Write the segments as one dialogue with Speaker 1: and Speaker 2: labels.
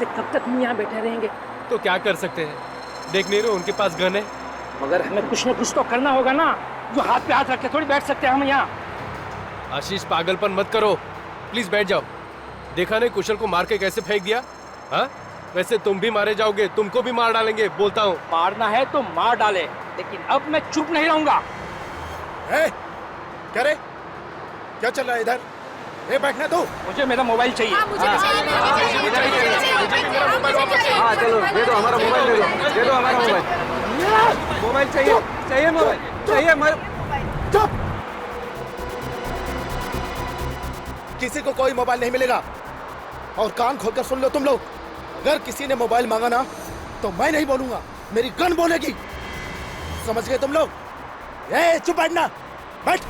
Speaker 1: ऐसे कब तक हम यहाँ बैठे रहेंगे?
Speaker 2: तो क्या कर सकते हैं, देख नहीं रहे उनके पास गन है।
Speaker 1: मगर हमें कुछ न कुछ तो करना होगा ना, जो हाथ पे हाथ रख के थोड़ी बैठ सकते हैं हम यहाँ।
Speaker 2: आशीष पागलपन मत करो, प्लीज बैठ जाओ। देखा नहीं कुशल को मार के कैसे फेंक दिया? हाँ, वैसे तुम भी मारे जाओगे, तुमको भी मार डालेंगे, बोलता हूँ।
Speaker 1: मारना है तो मार डाले, लेकिन अब मैं चुप नहीं रहूंगा।
Speaker 3: क्या रे, क्या चल रहा है इधर? बैठना तू।
Speaker 1: मुझे मेरा मोबाइल चाहिए।
Speaker 4: मुझे भी चाहिए।
Speaker 5: हाँ चलो, दे दो हमारा मोबाइल, दे दो हमारा मोबाइल। मोबाइल चाहिए, चाहिए मोबाइल, चाहिए हमारा।
Speaker 3: चुप! किसी को कोई मोबाइल नहीं मिलेगा। और कान खोलकर सुन लो तुम लोग, अगर किसी ने मोबाइल मांगा ना तो मैं नहीं बोलूंगा, मेरी गन बोलेगी। समझ गए तुम लोग? चुप बैठना, बैठ।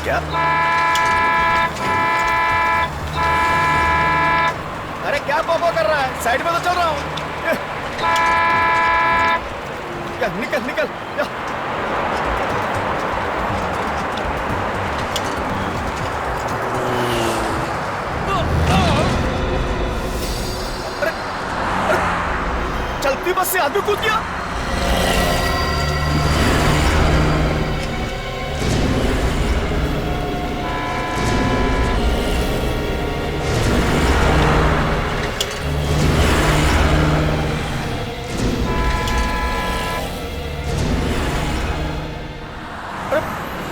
Speaker 5: क्या? अरे क्या पोपो कर रहा है? साइड में तो चल रहा हूँ। निकल निकल। अरे चलती बस से आदमी कूद गया।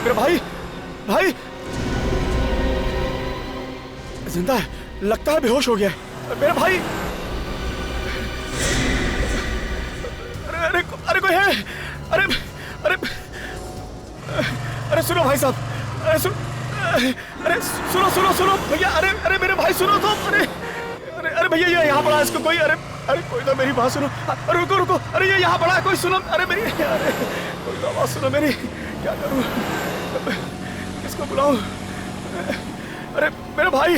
Speaker 5: मेरा भाई जिंदा है, लगता है बेहोश हो गया है। मेरा भाई, अरे कोई है? अरे सुनो भाई साहब, सुनो भैया, अरे मेरे भाई सुनो तो। अरे भैया ये यहाँ पड़ा है, इसको कोई, अरे कोई तो मेरी बात सुनो। रुको, अरे ये यहाँ पड़ा है, कोई सुनो। अरे कोई तो आवाज सुनो मेरी। क्या करूं, किसको बुलाऊं? अरे मेरा भाई,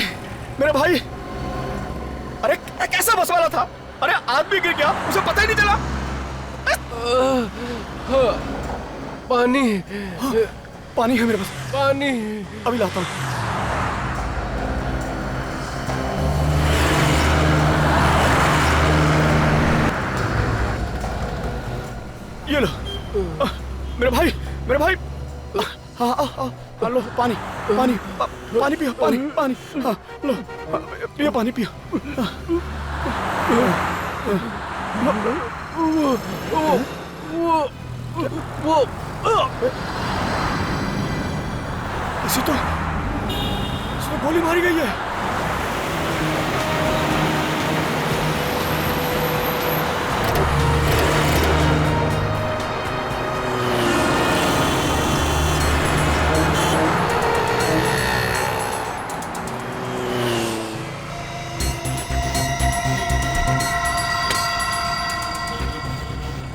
Speaker 5: अरे कैसा बस वाला था? अरे आदमी गिर गया, उसे पता ही नहीं चला। पानी है मेरे पास,
Speaker 2: पानी
Speaker 5: अभी लाता हूँ। ये लो मेरे भाई। हाँ लो पानी पियो, पानी। हाँ लो पियो, पानी पियो। इसमें गोली मारी गई है।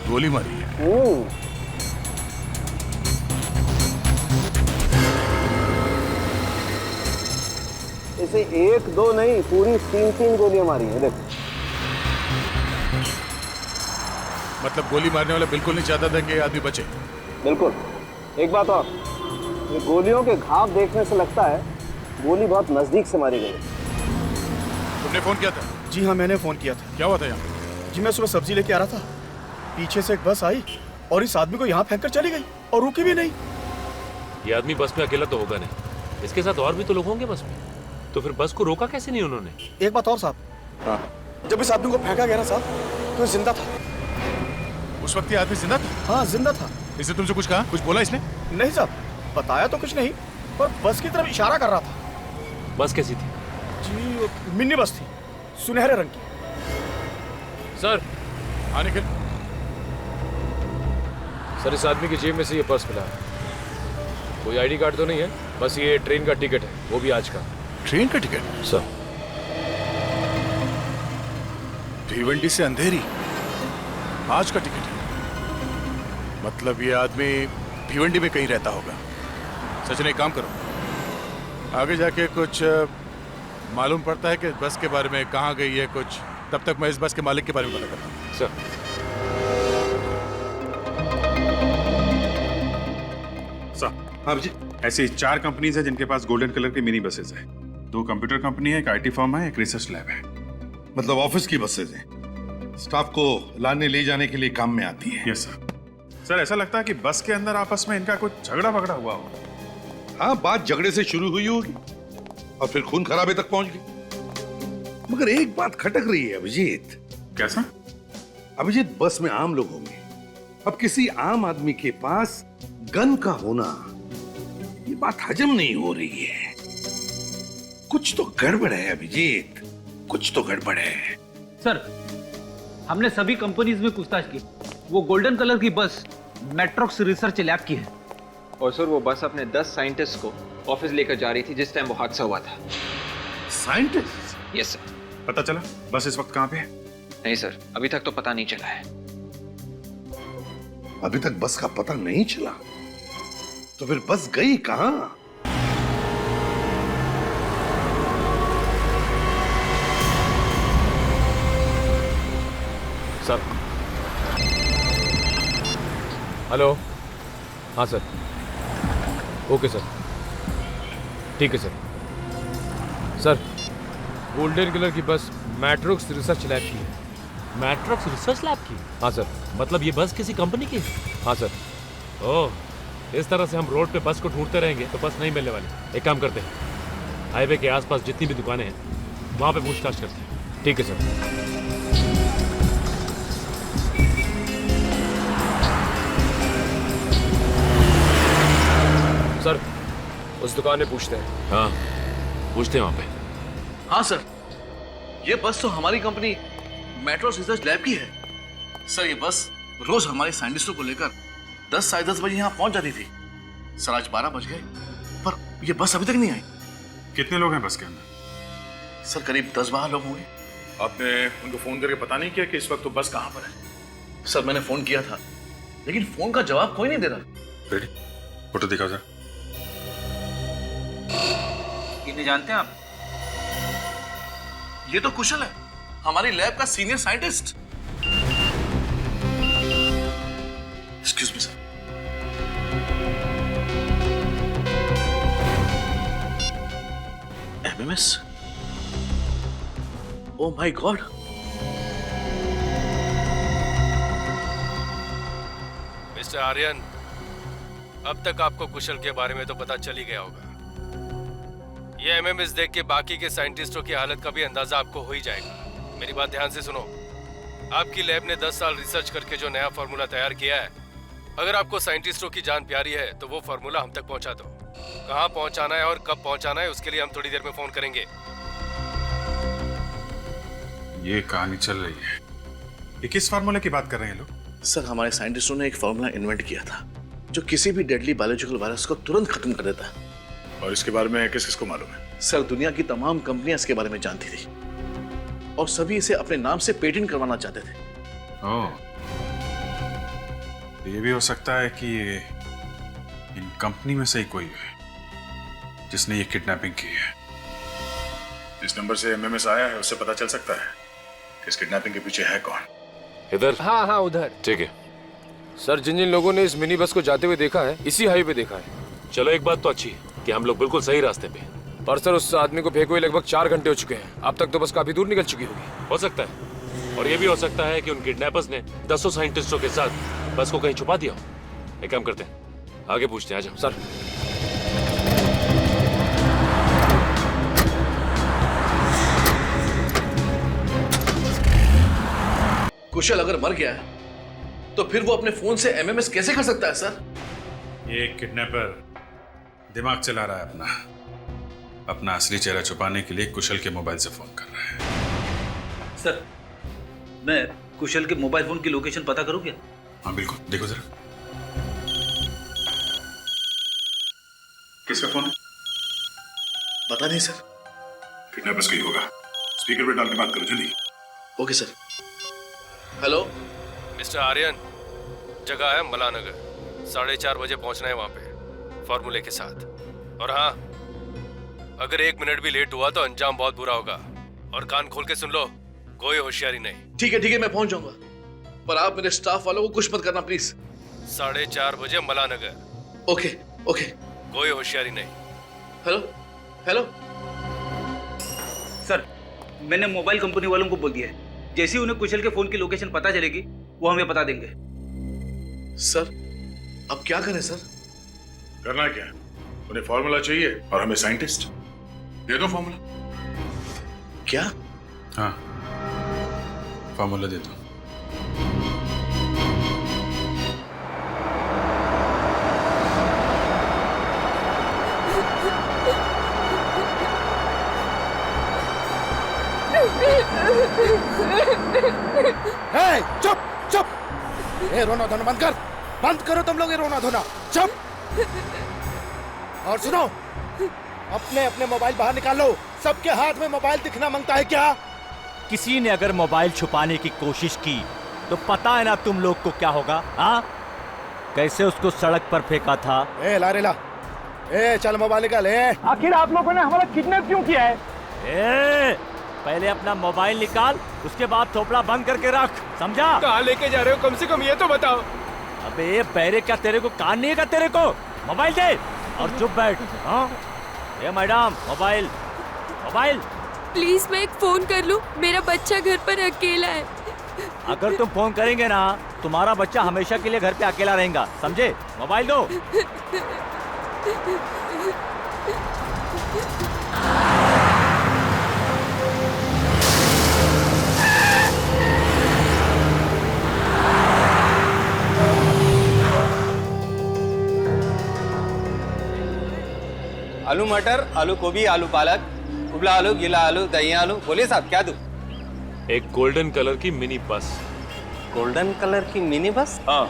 Speaker 6: गोली मारी है।
Speaker 5: इसे 1-2 नहीं, पूरी 3 गोलियां मारी है। देखो,
Speaker 6: मतलब गोली मारने वाला बिल्कुल नहीं चाहता था कि ये आदमी बचे।
Speaker 5: बिल्कुल। एक बात और, ये गोलियों के घाव देखने से लगता है गोली बहुत नजदीक से मारी गई।
Speaker 6: तुमने फोन किया था?
Speaker 5: जी हाँ, मैंने फोन किया था।
Speaker 6: क्या हुआ था यहाँ?
Speaker 5: जी मैं सुबह सब्जी लेके आ रहा था, पीछे से एक बस आई और इस आदमी को यहाँ फेंक कर चली गई और रुकी भी नहीं।
Speaker 7: ये आदमी बस में अकेला तो होगा नहीं, इसके साथ और भी तो लोग होंगे बस में, तो फिर बस को रोका कैसे नहीं उन्होंने?
Speaker 5: एक बात और साहब, जब इस आदमी को फेंका गया ना साहब, तो जिंदा था।
Speaker 6: उस वक्त ये आदमी जिंदा था?
Speaker 5: हाँ जिंदा था।
Speaker 6: इसने तुमसे कुछ कहा, कुछ बोला इसने?
Speaker 5: नहीं साहब, बताया तो कुछ नहीं, पर बस की तरफ इशारा कर रहा था।
Speaker 7: बस कैसी थी?
Speaker 5: जी मिनी बस थी, सुनहरे रंग की।
Speaker 2: सर,
Speaker 6: हाँ निखिल,
Speaker 2: सर इस आदमी की जेब में से ये पर्स मिला है। कोई आईडी कार्ड तो नहीं है, बस ये ट्रेन का टिकट है, वो भी आज का।
Speaker 6: ट्रेन का टिकट?
Speaker 2: सर,
Speaker 6: भिवंडी से अंधेरी, आज का टिकट है। मतलब ये आदमी भिवंडी में कहीं रहता होगा। सचिन एक काम करो, आगे जाके कुछ मालूम पड़ता है कि बस के बारे में, कहाँ गई है कुछ, तब तक मैं इस बस के मालिक के बारे में पता करता हूँ।
Speaker 2: सर।
Speaker 4: हाँ जी, ऐसी 4 कंपनीज हैं जिनके पास गोल्डन कलर की मिनी बसेस हैं। 2 कंप्यूटर कंपनी है, एक आईटी फर्म है, एक रिसर्च लैब है।
Speaker 8: मतलब ऑफिस की बसेज हैं, स्टाफ को लाने ले जाने के लिए काम में आती है।
Speaker 4: Yes sir. सर ऐसा लगता है कि बस के अंदर आपस में इनका कुछ झगड़ा वगड़ा हुआ हो।
Speaker 8: हाँ, बात झगड़े से शुरू हुई होगी और फिर खून खराबे तक पहुंच गई। मगर एक बात खटक रही है अभिजीत।
Speaker 4: कैसा?
Speaker 8: अभिजीत, बस में आम लोग होंगे, अब किसी आम आदमी के पास गन का होना, ये बात हजम नहीं हो रही है। कुछ तो गड़बड़ है अभिजीत, कुछ तो गड़बड़ है।
Speaker 9: सर, हमने सभी कंपनीज में पूछताछ की, वो गोल्डन कलर की बस मैट्रोक्स रिसर्च लैब की है।
Speaker 10: और सर वो बस अपने 10 साइंटिस्ट को ऑफिस लेकर जा रही थी जिस टाइम वो हादसा हुआ था।
Speaker 8: साइंटिस्ट?
Speaker 10: Yes sir.
Speaker 4: पता चला बस इस वक्त कहाँ पे है?
Speaker 10: नहीं सर, अभी तक तो पता नहीं चला है।
Speaker 8: अभी तक बस का पता नहीं चला, तो फिर बस गई कहां?
Speaker 2: सर। हेलो। हाँ सर। ओके सर, ठीक है सर। सर, गोल्डन कलर की बस मैट्रोक्स रिसर्च लैब की है।
Speaker 7: मैट्रोक्स रिसर्च लैब की?
Speaker 2: हाँ सर।
Speaker 7: मतलब ये बस किसी कंपनी की है?
Speaker 2: हाँ सर।
Speaker 7: ओह, इस तरह से हम रोड पे बस को ढूंढते रहेंगे तो बस नहीं मिलने वाली। एक काम करते हैं, हाईवे के आसपास जितनी भी दुकानें हैं वहां पे पूछताछ करते हैं।
Speaker 2: ठीक है सर। सर, उस दुकान में पूछते हैं।
Speaker 7: हाँ, पूछते हैं वहां पे।
Speaker 3: हाँ सर, ये बस तो हमारी कंपनी मेट्रो रिसर्च लैब की है। सर ये बस रोज हमारे साइंटिस्टों को लेकर 10 साढ़े 10 बजे यहाँ पहुंच जाती थी। सर आज 12 बज गए पर ये बस अभी तक नहीं आई।
Speaker 4: कितने लोग हैं बस के अंदर?
Speaker 3: सर करीब 10-12 लोग होंगे।
Speaker 6: आपने उनको फोन करके पता नहीं किया कि इस वक्त तो बस कहाँ पर है?
Speaker 3: सर मैंने फोन किया था लेकिन फोन का जवाब कोई नहीं दे रहा।
Speaker 4: रेडी? फोटो दिखाओ सर।
Speaker 9: इन्हें जानते हैं आप?
Speaker 3: ये तो कुशल है, हमारी लैब का senior scientist. Excuse me sir. MMS? Oh my god.
Speaker 2: Mister Aryan, अब तक आपको कुशल के बारे में तो पता चल ही गया होगा। ये एमएमएस देख के बाकी के साइंटिस्टों की हालत का भी अंदाजा आपको हो ही जाएगा। मेरी बात ध्यान से सुनो। आपकी लैब ने 10 साल रिसर्च करके जो नया फार्मूला तैयार किया है, अगर आपको साइंटिस्टों की जान प्यारी है तो वो फार्मूला हम तक पहुंचा दो। कहाँ पहुंचाना है और कब पहुंचाना है उसके लिए हम थोड़ी देर में फोन करेंगे।
Speaker 4: ये कहानी चल रही है। ये किस फार्मूले की बात कर रहे हैं लोग?
Speaker 3: सर हमारे साइंटिस्टों ने एक फार्मूला इन्वेंट किया था जो किसी भी डेडली बायोलॉजिकल वायरस को तुरंत खत्म कर देता है।
Speaker 6: और इसके बारे में किस किस को मालूम है?
Speaker 3: सर दुनिया की तमाम कंपनियां इसके बारे में जानती थी और सभी इसे अपने नाम से पेटेंट करवाना चाहते थे।
Speaker 4: ओह, ये भी हो सकता है कि ये इन कंपनी में से ही कोई है जिसने ये किडनैपिंग की है।
Speaker 6: जिस नंबर से एमएमएस आया है उससे पता चल सकता है कि इस किडनैपिंग के पीछे है कौन।
Speaker 2: इधर? हाँ हाँ उधर।
Speaker 7: ठीक है
Speaker 2: सर, जिन जिन लोगों ने इस मिनी बस को जाते हुए देखा है, इसी हाईवे पे देखा है।
Speaker 7: चलो, एक बात तो अच्छी है कि हम लोग बिल्कुल सही रास्ते पे हैं।
Speaker 2: पर सर, उस आदमी को फेंके हुए लगभग 4 घंटे हो चुके हैं। अब तक तो बस काफी दूर निकल चुकी होगी।
Speaker 7: हो सकता है, और ये भी हो सकता है कि उन किडनैपर्स ने 10 साइंटिस्टों के साथ बस को कहीं छुपा दिया हो। एक काम करते हैं, आगे पूछते हैं। आ जाओ
Speaker 2: सर।
Speaker 3: कुशल अगर मर गया है
Speaker 8: तो फिर वो अपने फोन से एमएमएस कैसे कर सकता है सर?
Speaker 4: ये किडनैपर दिमाग चला रहा है अपना। अपना असली चेहरा छुपाने के लिए कुशल के मोबाइल से फोन कर रहा है।
Speaker 9: सर, मैं कुशल के मोबाइल फोन की लोकेशन पता करूं क्या?
Speaker 4: हाँ बिल्कुल, देखो जरा। किसका फोन है?
Speaker 3: पता नहीं सर।
Speaker 4: किडनैपर्स का ही होगा। स्पीकर पे डाल के बात करो जल्दी।
Speaker 3: Okay sir. Hello
Speaker 2: mister Aryan, जगह है मलानगर। 4:30 बजे पहुंचना है वहां पे फॉर्मूले के साथ। और हाँ, अगर 1 मिनट भी लेट हुआ तो अंजाम बहुत बुरा होगा। और कान खोल के सुन लो, कोई होशियारी नहीं।
Speaker 8: ठीक है मैं पहुंच जाऊंगा, पर आप मेरे स्टाफ वालों को कुछ मत करना प्लीज।
Speaker 2: 4:30 बजे मलानगर।
Speaker 8: ओके।
Speaker 2: कोई होशियारी नहीं।
Speaker 8: हेलो
Speaker 9: सर, मैंने मोबाइल कंपनी वालों को बोल दिया है, जैसे ही उन्हें कुशल के फोन की लोकेशन पता चलेगी वो हमें बता देंगे।
Speaker 8: सर, अब क्या करें सर?
Speaker 6: करना क्या? उन्हें फॉर्मूला चाहिए और हमें साइंटिस्ट। दे दो फॉर्मूला।
Speaker 8: क्या?
Speaker 4: हाँ, फॉर्मूला दे दो।
Speaker 3: चुप। ये रोना धोना बंद करो तुम लोग, ये रोना धोना। चुप। और सुनो, अपने अपने मोबाइल बाहर निकाल लो। सबके हाथ में मोबाइल दिखना मांगता है क्या?
Speaker 11: किसी ने अगर मोबाइल छुपाने की कोशिश की तो पता है ना तुम लोग को क्या होगा? हाँ, कैसे उसको सड़क पर फेंका था।
Speaker 3: लारेला, चल मोबाइल निकाल।
Speaker 1: आखिर आप लोगों ने हमारा किडनैप क्यों किया है?
Speaker 11: पहले अपना मोबाइल निकाल, उसके बाद थोपड़ा बंद करके रख, समझा?
Speaker 2: कहाँ लेके जा रहे हो? कम से कम ये तो बताओ।
Speaker 11: अबे बैरे, क्या तेरे को कान नहीं है? तेरे को मोबाइल दे और चुप बैठ। हाँ, ये मैडम, मोबाइल।
Speaker 12: प्लीज मैं एक फोन कर लूं, मेरा बच्चा घर पर अकेला है।
Speaker 11: अगर तुम फोन करेंगे ना, तुम्हारा बच्चा हमेशा के लिए घर पे अकेला रहेगा, समझे? मोबाइल दो।
Speaker 13: आलू मटर, आलू गोभी, आलू पालक, उबला आलू, गीला आलू, दही आलू। बोलिए साहब, क्या दूं?
Speaker 7: एक गोल्डन कलर की मिनी बस।
Speaker 13: गोल्डन कलर की मिनी बस?
Speaker 10: हाँ,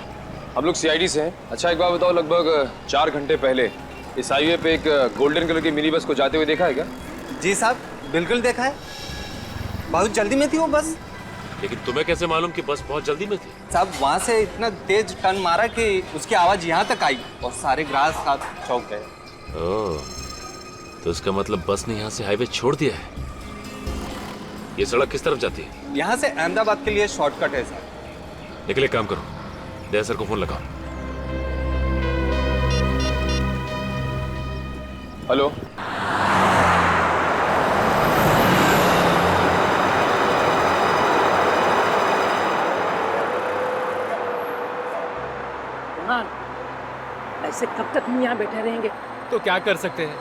Speaker 10: हम लोग सीआईडी से हैं। अच्छा, एक बात बताओ, लगभग 4 घंटे पहले इस हाईवे पे एक गोल्डन कलर की मिनी बस को जाते हुए देखा है क्या?
Speaker 13: जी साहब, बिल्कुल देखा है। बहुत जल्दी में थी वो बस।
Speaker 7: लेकिन तुम्हें कैसे मालूम कि बस बहुत जल्दी में थी?
Speaker 13: साहब, वहाँ से इतना तेज टर्न मारा कि उसकी आवाज यहाँ तक आई और सारे ग्राहक साथ चौंक गए।
Speaker 7: ओह, तो इसका मतलब बस ने यहाँ से हाईवे छोड़ दिया है। ये सड़क किस तरफ जाती है?
Speaker 13: यहाँ से अहमदाबाद के लिए शॉर्टकट है साहब।
Speaker 7: लेकिन एक काम करो, दया सर को फोन लगाओ।
Speaker 10: हेलो,
Speaker 1: ऐसे कब तक हम यहाँ बैठे रहेंगे?
Speaker 2: तो क्या कर सकते हैं?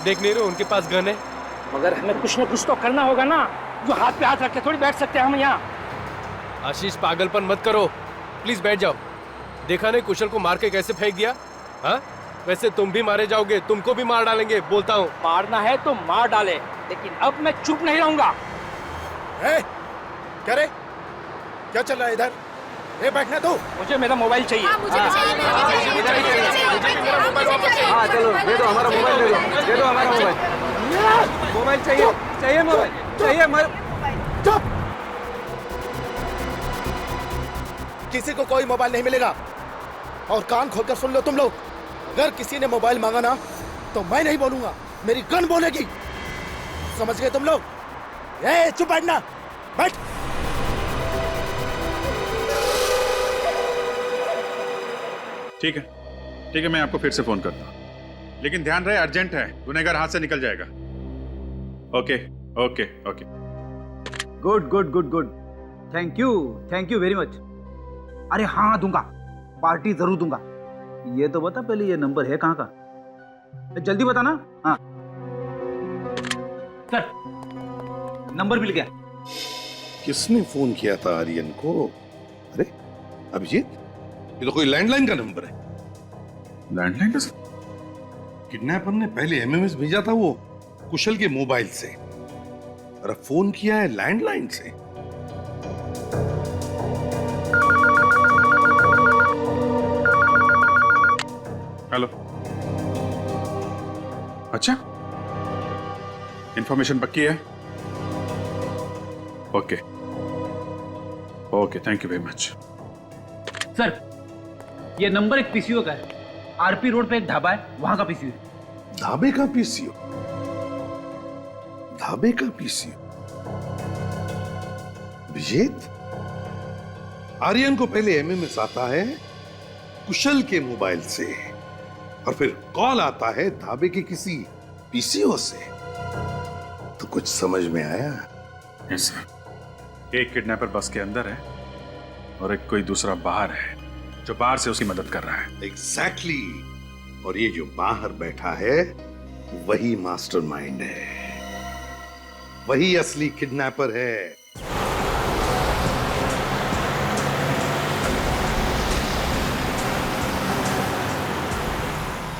Speaker 2: देख नहीं रहे उनके पास गन है।
Speaker 1: मगर हमें कुछ न कुछ तो करना होगा ना। जो हाथ पे हाथ रख के थोड़ी बैठ सकते हैं हम यहाँ।
Speaker 2: आशीष, पागलपन मत करो, प्लीज बैठ जाओ। देखा नहीं कुशल को मार के कैसे फेंक दिया? हाँ, वैसे तुम भी मारे जाओगे, तुमको भी मार डालेंगे, बोलता हूँ।
Speaker 1: मारना है तो मार डाले, लेकिन अब मैं चुप नहीं रहूंगा।
Speaker 3: क्या रे? क्या चल रहा है इधर? बैठना तू।
Speaker 1: मुझे मेरा मोबाइल चाहिए।
Speaker 13: हाँ चलो, दे दो हमारा मोबाइल, दे दो हमारा मोबाइल। मोबाइल चाहिए मोबाइल चाहिए हमारा।
Speaker 3: चुप। किसी को कोई मोबाइल नहीं मिलेगा। और कान खोलकर सुन लो तुम लोग, अगर किसी ने मोबाइल मांगा ना तो मैं नहीं बोलूंगा, मेरी गन बोलेगी। समझ गए तुम लोग? चुप बैठना, बैठ।
Speaker 4: ठीक है, मैं आपको फिर से फोन करता हूँ, लेकिन ध्यान रहे अर्जेंट है, गुनहगार हाथ से निकल जाएगा। Okay.
Speaker 9: Good. Thank you very much. अरे हाँ, दूंगा, पार्टी जरूर दूंगा। ये तो बता पहले, ये नंबर है कहाँ का? जल्दी बता ना। हाँ सर, नंबर मिल गया।
Speaker 8: किसने फोन किया था आर्यन को? अरे अभिजीत, ये तो कोई लैंडलाइन का नंबर है।
Speaker 4: लैंडलाइन का?
Speaker 8: किडनैपर ने पहले एमएमएस भेजा था वो कुशल के मोबाइल से, और अब फोन किया है लैंडलाइन से।
Speaker 4: हेलो। अच्छा, इंफॉर्मेशन पक्की है? Okay okay, thank you very much.
Speaker 9: Sir, ये नंबर एक पीसीओ का है। आरपी रोड पे एक ढाबा है, वहां का पीसीओ है।
Speaker 8: ढाबे का पीसीओ? ढाबे का पीसीओ? विजेत, आर्यन को पहले एमएमएस आता है कुशल के मोबाइल से, और फिर कॉल आता है ढाबे के किसी पीसीओ से। तो कुछ समझ में आया?
Speaker 4: Yes sir. एक किडनैपर बस के अंदर है और एक कोई दूसरा बाहर है जो बाहर से उसकी मदद कर रहा है।
Speaker 8: एग्जैक्टली। और ये जो बाहर बैठा है वही मास्टरमाइंड है, वही असली किडनैपर है।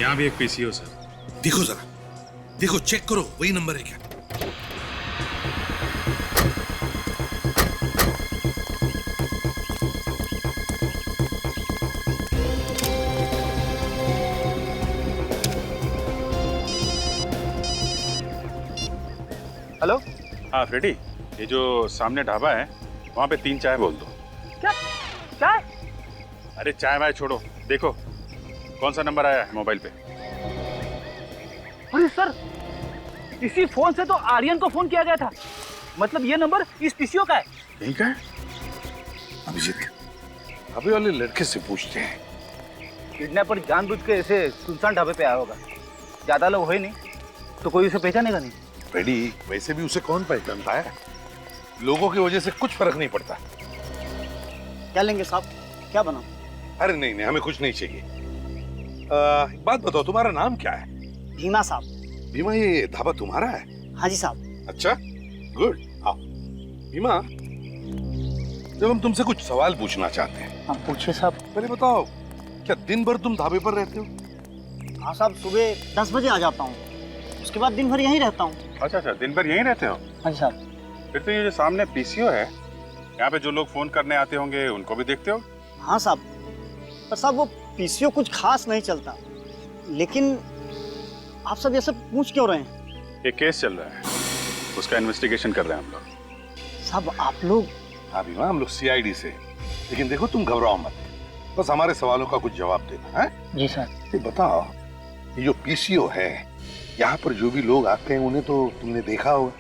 Speaker 4: यहां भी एक पीसीओ सर।
Speaker 8: देखो जरा, देखो, चेक करो, वही नंबर है क्या?
Speaker 5: हेलो।
Speaker 4: हाँ फ्रेडी, ये जो सामने ढाबा है वहां पे 3 चाय बोल दो।
Speaker 5: क्या चाय?
Speaker 4: अरे चाय वाय छोड़ो, देखो कौन सा नंबर आया है मोबाइल पे।
Speaker 9: अरे सर, इसी फोन से तो आर्यन को फोन किया गया था। मतलब ये नंबर इस पीसीओ का है।
Speaker 4: यही का है?
Speaker 8: अभिजीत, अभी वाले लड़के से पूछते हैं।
Speaker 9: किडनैपर जानबूझ के ऐसे सुनसान ढाबे पे आया होगा। ज्यादा लोग हो ही नहीं, तो कोई उसे पहचानेगा नहीं।
Speaker 8: फ्रेडी, वैसे भी उसे कौन पहचानता है? लोगों की वजह से कुछ फर्क नहीं पड़ता।
Speaker 9: क्या लेंगे साहब, क्या बनाओ?
Speaker 8: अरे नहीं नहीं, हमें कुछ नहीं चाहिए। एक बात बताओ, तुम्हारा नाम क्या है?
Speaker 9: भीमा साहब।
Speaker 8: भीमा, ये ढाबा तुम्हारा है?
Speaker 9: हाँ जी साहब।
Speaker 8: अच्छा, गुड। आओ। भीमा, जब हम तुमसे कुछ सवाल पूछना चाहते हैं।
Speaker 9: हाँ पूछिए साहब।
Speaker 8: पहले बताओ, क्या दिन भर तुम ढाबे पर रहते हो?
Speaker 9: हाँ साहब, सुबह 10 बजे आ जाता हूँ, उसके बाद दिन भर यहीं रहता हूँ।
Speaker 4: अच्छा अच्छा, दिन भर यहीं रहते हो?
Speaker 9: हाँ जी साहब।
Speaker 4: फिर तो ये जो सामने पीसीओ है, यहाँ पे जो लोग फोन करने आते होंगे उनको भी देखते हो?
Speaker 14: हाँ साहब, पर साहब वो पीसीओ कुछ खास नहीं चलता। लेकिन आप सब ये सब पूछ क्यों रहे हैं?
Speaker 4: एक केस चल रहा है, उसका इन्वेस्टिगेशन कर रहे हैं हम लोग।
Speaker 14: साहब आप लोग?
Speaker 8: हाँ भीमा, हम लोग सीआईडी से। लेकिन देखो, तुम घबराओ मत, बस हमारे सवालों का कुछ जवाब देना है।
Speaker 14: जी सर।
Speaker 8: ये बताओ, ये जो पीसीओ है, यहाँ पर जो भी लोग आते हैं उन्हें तो तुमने देखा होगा?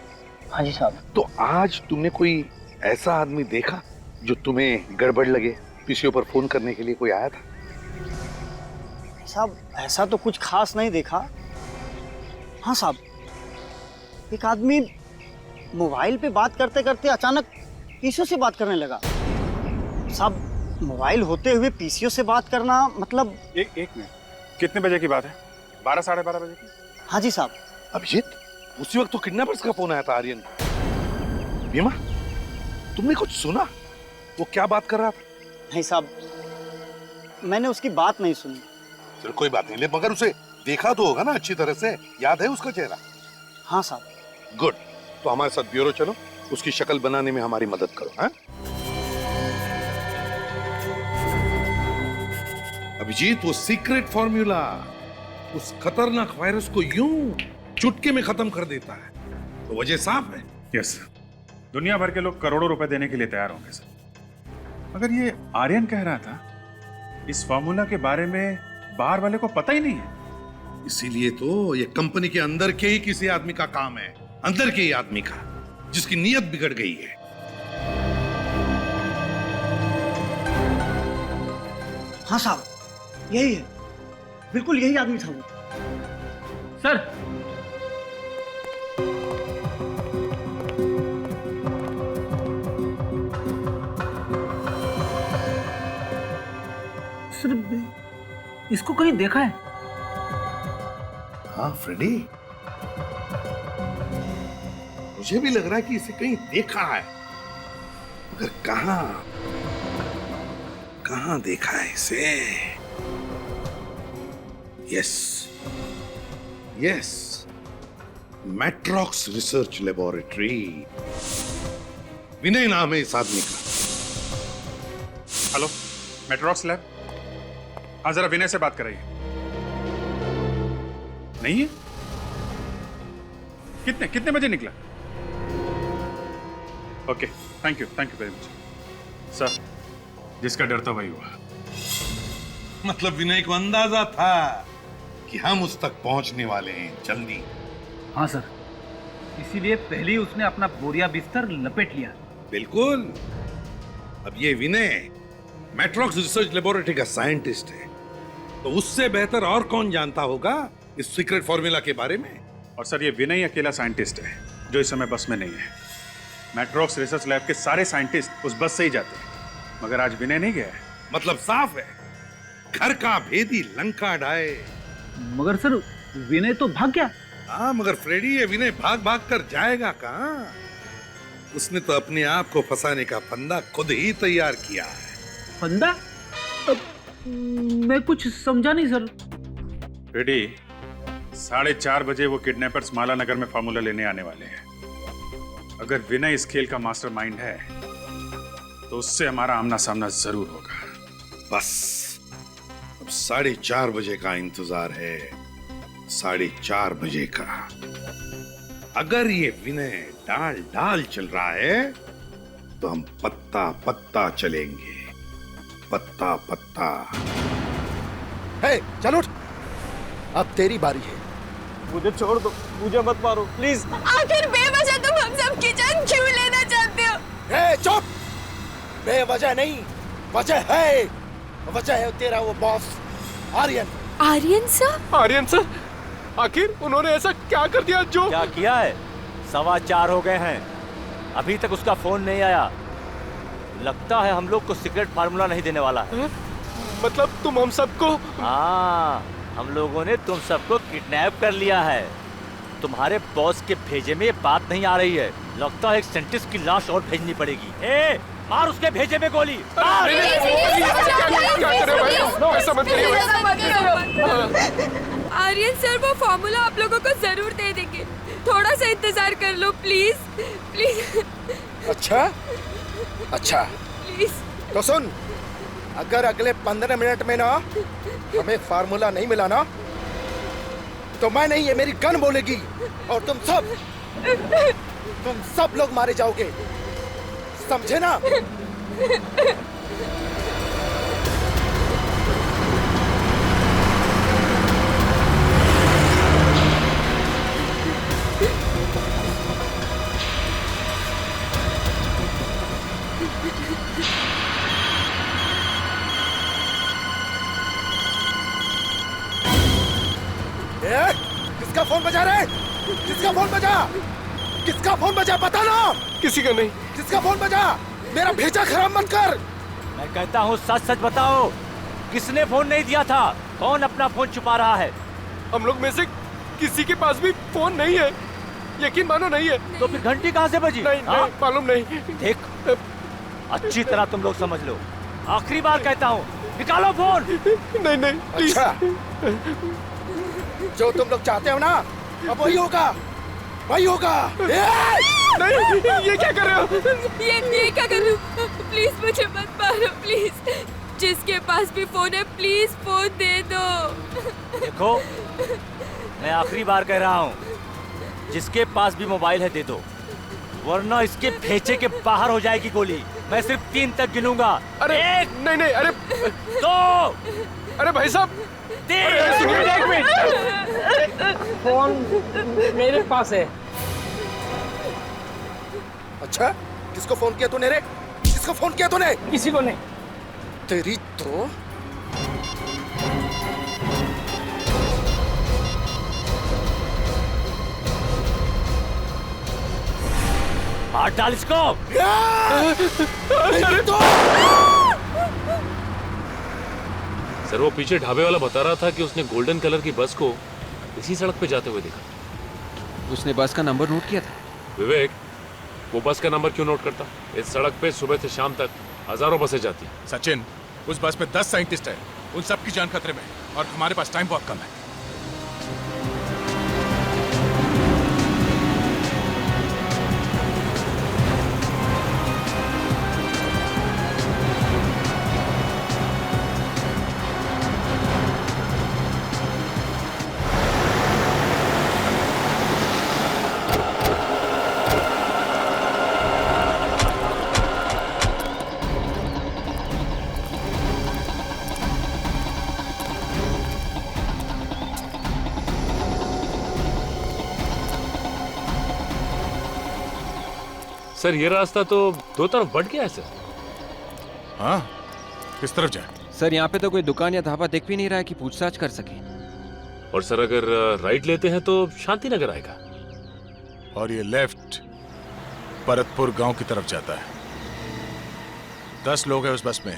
Speaker 14: हाँ जी साहब।
Speaker 8: तो आज तुमने कोई ऐसा आदमी देखा जो तुम्हें गड़बड़ लगे? पीसीओ पर फोन करने के लिए कोई आया था?
Speaker 14: साहब ऐसा तो कुछ खास नहीं देखा। हाँ साहब, एक आदमी मोबाइल पे बात करते करते अचानक पीसीओ से बात करने लगा। साहब मोबाइल होते हुए पीसीओ से बात करना मतलब।
Speaker 4: एक मिनट, कितने बजे की बात है? 12 साढ़े 12 बजे की?
Speaker 14: हाँ जी साहब।
Speaker 8: अभिजीत, उसी वक्त तो किडनैपर्स का फोन आया था आर्यन को। भीमा, तुमने कुछ सुना? वो क्या बात कर रहा था?
Speaker 14: नहीं साहब, मैंने उसकी बात नहीं सुनी।
Speaker 8: चलो कोई बात नहीं, ले मगर उसे देखा तो होगा ना अच्छी तरह से? याद है उसका चेहरा?
Speaker 14: हाँ साहब।
Speaker 8: गुड, तो हमारे साथ ब्यूरो चलो, उसकी शक्ल बनाने में हमारी मदद करो। हाँ अभिजीत, वो सीक्रेट फॉर्मूला उस खतरनाक वायरस को यूं चुटकी में खत्म कर देता है, तो वजह साफ है।
Speaker 4: यस, दुनिया भर के लोग करोड़ों रुपए देने के लिए तैयार होंगे सर। मगर ये आर्यन कह रहा था इस फॉर्मूला के बारे में बाहर वाले को पता ही नहीं है।
Speaker 8: इसीलिए तो ये कंपनी के अंदर के ही किसी आदमी का काम है, अंदर के ही आदमी का, जिसकी नीयत बिगड़ गई है।
Speaker 14: हाँ साहब, यही है, बिल्कुल यही आदमी था वो।
Speaker 9: सर, सर इसको कहीं देखा है?
Speaker 8: हाँ फ्रेडी, मुझे भी लग रहा है कि इसे कहीं देखा है, मगर कहां कहां देखा है इसे? Yes yes, Matrox research laboratory. Vinay नाम है इस आदमी का।
Speaker 4: Hello, Matrox lab. हाँ, जरा विनय से बात कराइए। नहीं है? कितने बजे निकला? Okay, thank you very much sir. जिसका डर था वही हुआ।
Speaker 8: मतलब विनय को अंदाजा था कि हम उस तक पहुंचने वाले हैं जल्दी।
Speaker 9: हाँ सर, इसीलिए पहले ही उसने अपना बोरिया बिस्तर लपेट लिया।
Speaker 8: बिल्कुल। अब ये विनय मैट्रॉक्स रिसर्च लेबोरेटरी का साइंटिस्ट है, तो उससे बेहतर और कौन जानता होगा इस सीक्रेट फॉर्मूला के बारे में।
Speaker 4: और सर, ये विनय अकेला साइंटिस्ट है जो इस समय बस में नहीं है। मैट्रॉक्स रिसर्च लैब के सारे साइंटिस्ट उस बस से ही जाते हैं, मगर आज विनय नहीं गया है।
Speaker 8: मतलब साफ है, घर का भेदी लंका ढाए।
Speaker 9: मगर सर, विनय तो भाग गया।
Speaker 8: हाँ, मगर फ्रेडी, ये विनय भाग कर जाएगा कहाँ? उसने तो अपने आप को फंसाने का फंदा खुद ही तैयार किया है।
Speaker 9: फंदा? मैं कुछ समझा नहीं सर।
Speaker 4: फ्रेडी, 4:30 बजे वो किडनैपर्स माला नगर में फार्मूला लेने आने वाले हैं। अगर विनय इस खेल का मास्टरमाइंड है तो उससे हमारा आमना सामना जरूर होगा।
Speaker 8: बस अब 4:30 बजे का इंतजार है, 4:30 बजे का। अगर ये विनय डाल चल रहा है तो हम पत्ता पत्ता चलेंगे, पत्ता पत्ता।
Speaker 3: हे, चल उठ, अब तेरी बारी है।
Speaker 5: मुझे छोड़ दो, मुझे मत मारो प्लीज।
Speaker 12: आखिर बेवजह तुम हम सब की जान क्यों लेना चाहते हो?
Speaker 3: हे, चुप! बेवजह नहीं, वजह है। वजह है तेरा वो boss Aryan.
Speaker 12: Aryan sir?
Speaker 5: Aryan sir, आखिर उन्होंने ऐसा क्या कर दिया जो?
Speaker 11: क्या किया है? 4:15 हो गए हैं, अभी तक उसका फोन नहीं आया। लगता है हम लोग को सीक्रेट फार्मूला नहीं देने वाला है।
Speaker 5: मतलब तुम हम सबको?
Speaker 11: हाँ, हम लोगों ने तुम सबको किडनैप कर लिया है। तुम्हारे बॉस के भेजे में ये बात नहीं आ रही है। लगता है एक साइंटिस्ट की लाश और भेजनी पड़ेगी। ए, मार उसके भेजे में गोली।
Speaker 12: आर्यन सर, वो फॉर्मूला आप लोगों को जरूर दे देंगे। थोड़ा सा इंतजार कर लो प्लीज प्लीज।
Speaker 3: अच्छा
Speaker 12: प्लीज।
Speaker 3: तो सुन, अगर अगले 15 मिनट में ना हमें फार्मूला नहीं मिला ना, तो मैं नहीं, ये मेरी गन बोलेगी और तुम सब लोग मारे जाओगे, समझे ना? किसका फोन बजा रहे? किसका फोन बजा? किसका फोन बजा, बता ना।
Speaker 5: किसी का नहीं।
Speaker 3: किसका फोन बजा? मेरा भेजा खराब मत कर।
Speaker 11: मैं कहता हूँ सच सच बताओ, किसने फोन नहीं दिया था? कौन अपना फोन छुपा रहा है?
Speaker 5: हम लोग में से किसी के पास भी फोन नहीं है, यकीन मानो नहीं है।
Speaker 11: तो फिर घंटी कहाँ से बजी?
Speaker 5: नहीं, मालूम नहीं।
Speaker 11: देख, अच्छी तरह तुम लोग समझ लो, आखिरी बार कहता हूँ, निकालो फोन।
Speaker 5: नहीं प्लीज।
Speaker 3: अच्छा, जो तुम लोग चाहते हो ना, अब वही होगा।
Speaker 5: नहीं, ये क्या कर रहे हो?
Speaker 12: ये क्या कर रहे हो? प्लीज मुझे मत मारो प्लीज। जिसके पास भी फोन है प्लीज फोन दे दो।
Speaker 11: देखो, मैं आखिरी बार कह रहा हूँ, जिसके पास भी मोबाइल है दे दो, वरना इसके भेजे के बाहर हो जाएगी गोली। मैं सिर्फ 3 तक गिनूंगा।
Speaker 5: अरे
Speaker 11: 1,
Speaker 5: नहीं, अरे
Speaker 11: 2।
Speaker 5: अरे भाई साहब,
Speaker 11: 3।
Speaker 1: एक मिनट, फोन मेरे पास है।
Speaker 3: अच्छा, किसको फोन किया तूने रे? किसको फोन किया तूने?
Speaker 1: किसी को नहीं।
Speaker 3: तेरी तो
Speaker 11: हाथ डाल इसको।
Speaker 7: सर, वो पीछे ढाबे वाला बता रहा था कि उसने गोल्डन कलर की बस को इसी सड़क पे जाते हुए देखा।
Speaker 13: उसने बस का नंबर नोट किया था?
Speaker 7: विवेक, वो बस का नंबर क्यों नोट करता? इस सड़क पे सुबह से शाम तक हजारों बसें जाती।
Speaker 6: सचिन, उस बस में 10 साइंटिस्ट हैं। उन सबकी जान खतरे में है और हमारे पास टाइम बहुत कम है।
Speaker 7: सर ये रास्ता तो दो तरफ बढ़ गया है सर।
Speaker 6: हाँ, किस तरफ जाए?
Speaker 13: सर यहाँ पे तो कोई दुकान या ढाबा दिख भी नहीं रहा है कि पूछताछ कर सके।
Speaker 7: और सर अगर राइट लेते हैं तो शांति नगर आएगा।
Speaker 6: और ये लेफ्ट परतपुर गांव की तरफ जाता है। 10 लोग हैं उस बस में।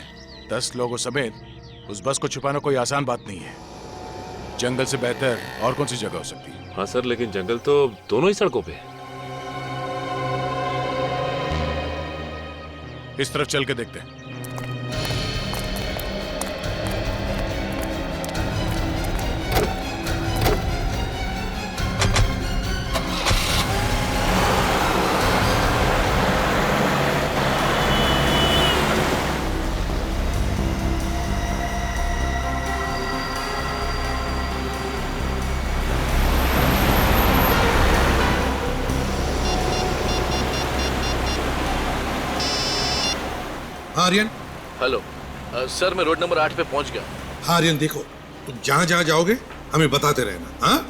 Speaker 6: 10 लोगों समेत उस बस को छुपाना कोई आसान बात नहीं है। जंगल से बेहतर और कौन सी जगह हो सकती है?
Speaker 7: हाँ सर, लेकिन जंगल तो दोनों ही सड़कों पे है।
Speaker 6: इस तरफ चल के देखते हैं।
Speaker 8: आर्यन।
Speaker 15: हेलो सर, मैं रोड नंबर 8 पे पहुंच गया।
Speaker 8: हाँ आर्यन, देखो तुम जहां जहां जाओगे हमें बताते रहना। हाँ,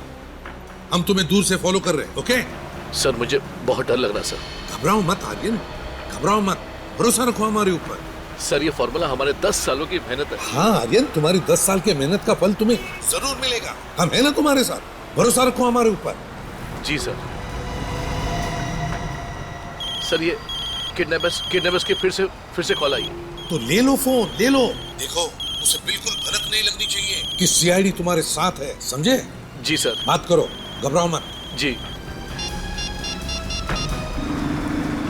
Speaker 8: हम तुम्हें दूर से फॉलो कर रहे हैं। ओके
Speaker 15: सर, मुझे बहुत डर लग रहा है सर।
Speaker 8: घबराओ मत आर्यन, घबराओ मत, भरोसा रखो हमारे ऊपर।
Speaker 15: सर, ये फॉर्मूला हमारे 10 सालों की मेहनत है।
Speaker 8: हाँ आर्यन, तुम्हारी 10 साल की मेहनत का फल तुम्हें जरूर मिलेगा। हम है ना तुम्हारे साथ, भरोसा रखो हमारे ऊपर।
Speaker 15: जी सर। सर, ये किडनैपर्स की फिर से कॉल आई है।
Speaker 8: तो ले लो फोन, ले लो। देखो उसे बिल्कुल भनक नहीं लगनी चाहिए कि सीआईडी तुम्हारे साथ है, समझे?
Speaker 15: जी सर।
Speaker 8: बात करो, घबराओ मत।
Speaker 15: जी।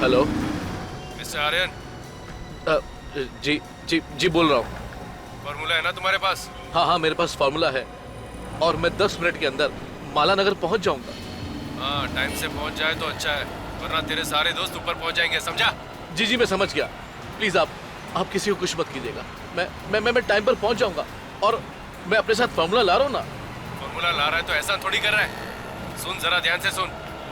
Speaker 15: Hello
Speaker 2: mister Aryan.
Speaker 15: जी जी जी बोल रहा हूँ।
Speaker 2: फॉर्मूला है ना तुम्हारे पास?
Speaker 15: हाँ हाँ, मेरे पास फॉर्मूला है और मैं 10 मिनट के अंदर माला नगर पहुँच जाऊंगा।
Speaker 2: हाँ, टाइम से पहुँच जाए तो अच्छा है, वरना तेरे सारे दोस्त ऊपर पहुँच जाएंगे, समझा?
Speaker 15: जी जी, मैं समझ गया। प्लीज आप किसी को कुछ मत कीजिएगा। मैं टाइम पर पहुंच जाऊंगा और मैं अपने साथ फॉर्मूला ला रहा हूँ ना।
Speaker 2: फॉर्मूला ला रहा है तो ऐसा थोड़ी कर रहा है। सुन जरा ध्यान से सुन।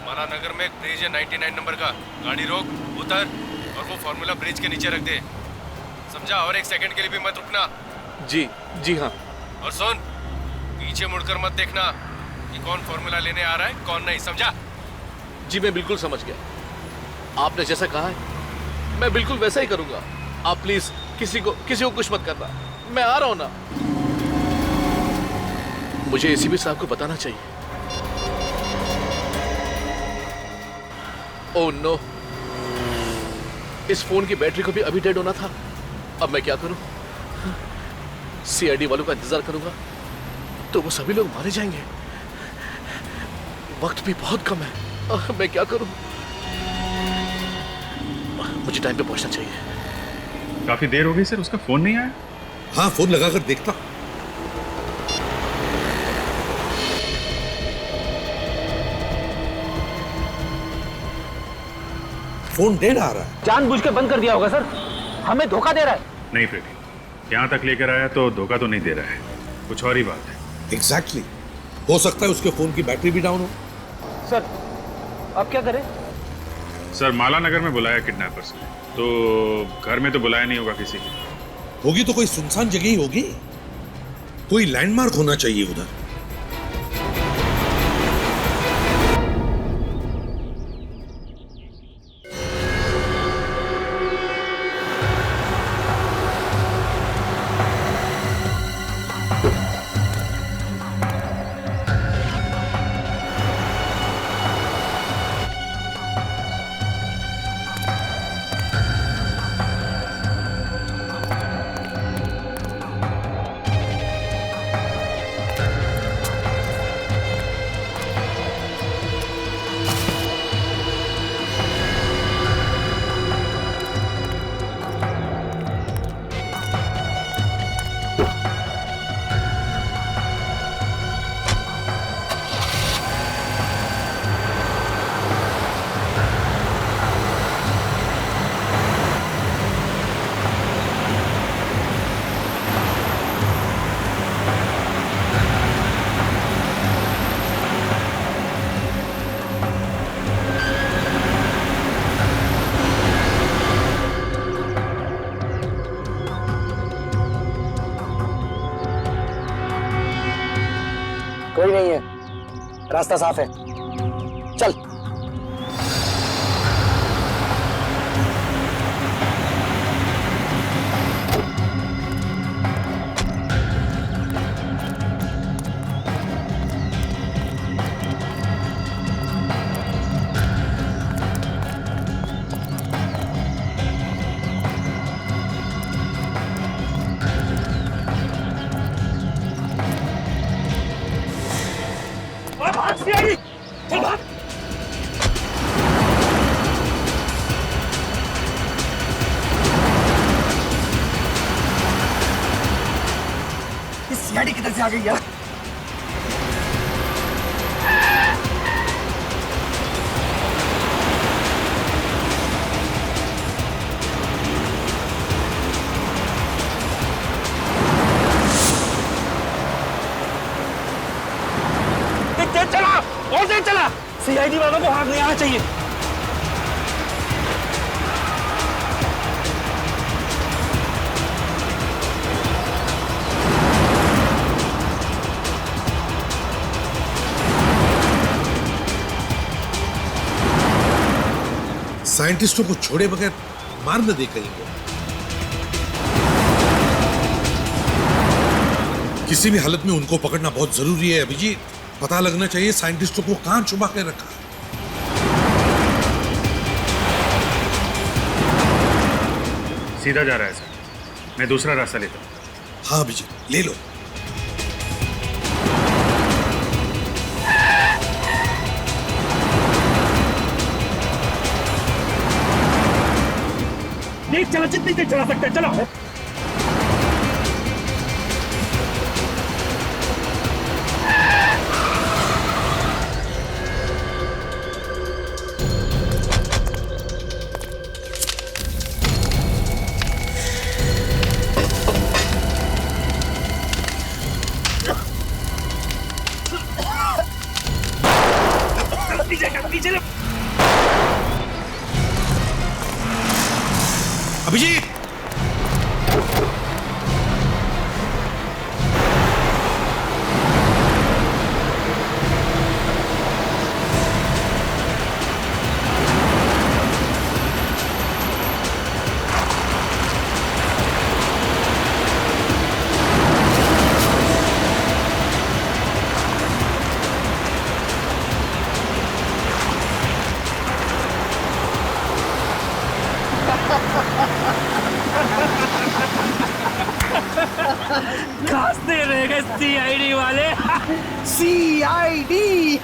Speaker 2: माला नगर में एक ब्रिज है 99 नंबर का। गाड़ी रोक, उतर और वो फॉर्मूला ब्रिज के नीचे रख दे, समझा? और 1 सेकंड के लिए भी मत रुकना।
Speaker 15: जी जी हाँ।
Speaker 2: और सुन, पीछे मुड़कर मत देखना कि कौन फॉर्मूला लेने आ रहा है कौन नहीं, समझा?
Speaker 15: जी मैं बिल्कुल समझ गया। आपने जैसा कहा है मैं बिल्कुल वैसा ही करूंगा। आप प्लीज किसी को कुछ मत करना। मैं आ रहा हूं ना। मुझे एसीपी साहब को बताना चाहिए। ओह नो, इस फोन की बैटरी को भी अभी डेड होना था। अब मैं क्या करूं? सीआईडी वालों का इंतजार करूंगा तो वो सभी लोग मारे जाएंगे। वक्त भी बहुत कम है। मैं क्या करूं? मुझे टाइम पे पहुंचना चाहिए।
Speaker 4: काफी देर हो गई सर, उसका फोन नहीं आया।
Speaker 8: हाँ, फोन लगाकर देखता। फोन डेड आ रहा है।
Speaker 1: जानबूझ के बंद कर दिया होगा सर, हमें धोखा दे रहा है।
Speaker 4: नहीं फ्रेडी, यहाँ तक लेकर आया तो धोखा तो नहीं दे रहा है, कुछ और ही बात है।
Speaker 8: एग्जैक्टली, हो सकता है उसके फोन की बैटरी भी डाउन हो।
Speaker 1: सर अब क्या करें?
Speaker 4: सर, माला नगर में बुलाया किडनैपर्स ने, तो घर में तो बुलाया नहीं होगा किसी की।
Speaker 8: होगी तो कोई सुनसान जगह ही होगी, कोई लैंडमार्क होना चाहिए उधर।
Speaker 3: रास्ता साफ है, चल।
Speaker 1: चल भाग।
Speaker 3: इस सीआईडी किधर से आ गई यार?
Speaker 1: चला और तेज चला। सीआईडी वालों को हाथ नहीं आना चाहिए।
Speaker 8: साइंटिस्टों को छोड़े बगैर मार न दे कहीं को। किसी भी हालत में उनको पकड़ना बहुत जरूरी है अभिजीत। पता लगना चाहिए साइंटिस्टों को कहां छुपा के रखा।
Speaker 4: सीधा जा रहा है सर, मैं दूसरा रास्ता लेता हूं।
Speaker 8: हाँ अभिजीत, ले लो।
Speaker 1: नहीं चला, जितनी देर चला सकते हैं चलो।
Speaker 8: अभिजीत,
Speaker 1: खांसते रह गए सीआईडी वाले।
Speaker 3: सीआईडी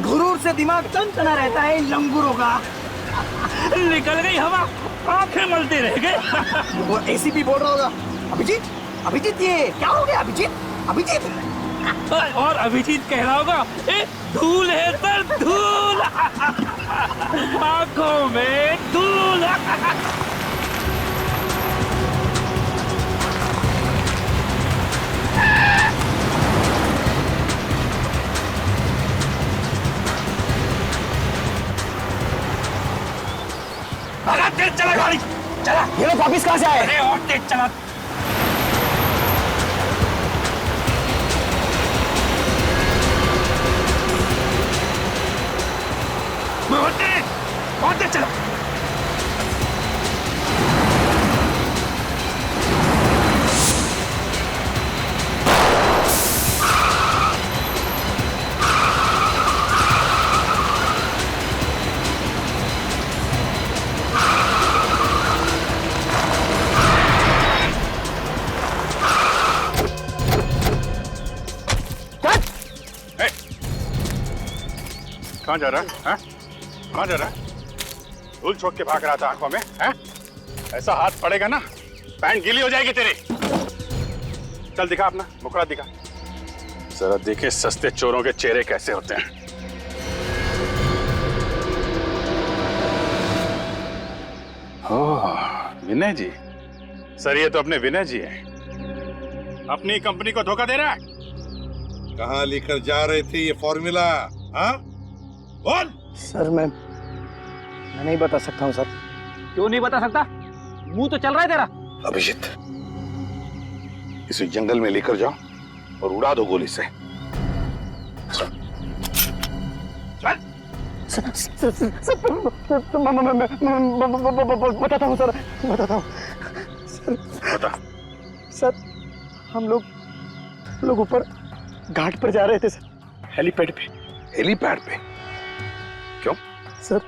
Speaker 3: गुरूर से दिमाग टनटना रहता है इन लंगूरों का।
Speaker 1: निकल गई हवा, आंखें मलते रह गए।
Speaker 3: वो एसीपी बोल रहा होगा, अभिजीत अभिजीत ये क्या हो गया? अभिजीत अभिजीत।
Speaker 1: और अभिजीत कह रहा होगा ए धूल है सर, धूल आंखों में धूल। तेज चला गाड़ी, चला।
Speaker 3: ये लोग वापिस कहाँ से आए?
Speaker 1: अरे और तेज चला। और तेज चला।
Speaker 4: कहाँ जा रहा है? कहाँ जा रहा है? धूल छोड़ के भाग रहा था आंखों में, हैं? ऐसा हाथ पड़ेगा ना, पैंट गीली हो जाएगी तेरी। चल दिखा अपना मुखड़ा दिखा, जरा देखे सस्ते चोरों के चेहरे कैसे होते हैं। ओह विनय जी, सर ये तो अपने विनय जी हैं। अपनी कंपनी को धोखा दे रहा है।
Speaker 8: कहाँ लेकर जा रहे थे ये फॉर्मूला? हाँ बोल।
Speaker 3: सर मैं नहीं बता सकता हूँ सर।
Speaker 13: क्यों नहीं बता सकता? मुंह तो चल रहा है तेरा।
Speaker 8: अभिजीत, इसे जंगल में लेकर जाओ और उड़ा दो गोली से।
Speaker 5: बताता हूँ सर, बताता हूँ
Speaker 4: बता।
Speaker 5: सर, हम लोग ऊपर घाट पर जा रहे थे सर, हेलीपैड पे।
Speaker 8: हेलीपैड पे? क्यों?
Speaker 5: सर,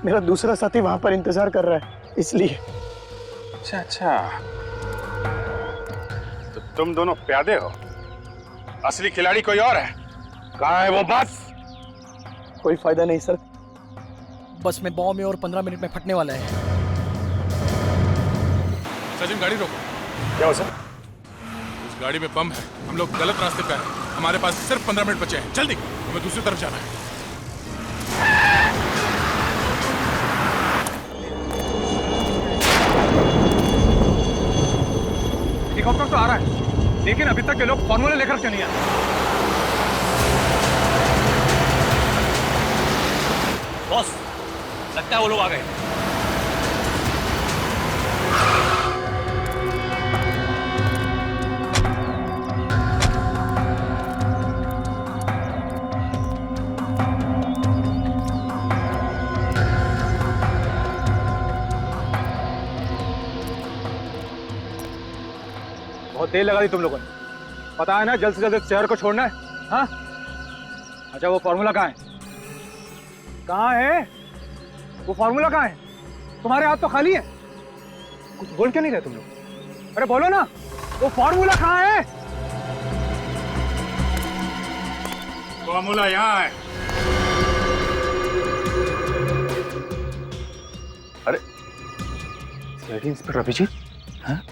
Speaker 5: मेरा दूसरा साथी वहां पर इंतजार कर रहा है, इसलिए।
Speaker 4: अच्छा अच्छा, तो तुम दोनों प्यादे हो, असली खिलाड़ी कोई और है। कहाँ है वो बस?
Speaker 5: कोई फायदा नहीं सर,
Speaker 1: बस में बॉम्ब में और 15 मिनट में फटने वाला है।
Speaker 6: सचिन गाड़ी रोको।
Speaker 5: क्या हो सर?
Speaker 6: उस गाड़ी में बम है, हम लोग गलत रास्ते पे हैं, हमारे पास सिर्फ 15 मिनट बचे हैं, जल्दी, हमें दूसरी तरफ जाना है।
Speaker 13: हेलीकॉप्टर तो आ रहा है, लेकिन अभी तक ये लोग फॉर्मूला लेकर क्यों नहीं आए?
Speaker 11: बॉस, लगता है वो लोग आ गए।
Speaker 13: बहुत देर लगा दी तुम लोगों ने, पता है ना जल्द से जल्द इस शहर को छोड़ना है। हाँ, अच्छा वो फॉर्मूला कहाँ है? कहाँ है वो फॉर्मूला? कहाँ है? तुम्हारे हाथ तो खाली है, कुछ बोल क्यों नहीं रहे तुम लोग? अरे बोलो ना, वो फॉर्मूला कहाँ है?
Speaker 4: फॉर्मूला यहाँ है।
Speaker 13: अरे सीआईडी इंस्पेक्टर अभिजीत, हाँ?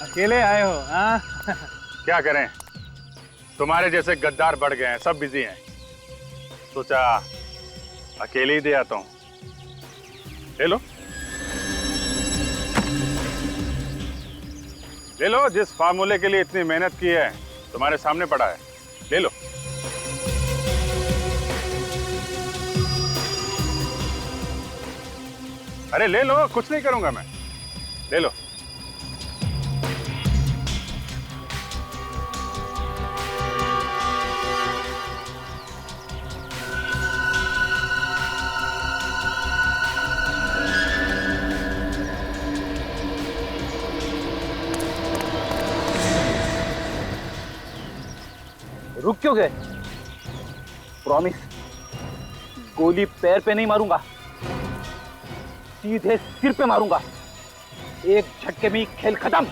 Speaker 13: अकेले आए हो? हाँ?
Speaker 4: क्या करें, तुम्हारे जैसे गद्दार बढ़ गए हैं, सब बिजी हैं, सोचा अकेले ही दे आता हूं। ले लो, ले लो, जिस फार्मूले के लिए इतनी मेहनत की है तुम्हारे सामने पड़ा है, ले लो। अरे ले लो, कुछ नहीं करूंगा मैं, ले लो।
Speaker 9: रुक क्यों गए? प्रॉमिस, गोली पैर पे नहीं मारूंगा, सीधे सिर पे मारूंगा, एक झटके में खेल खत्म।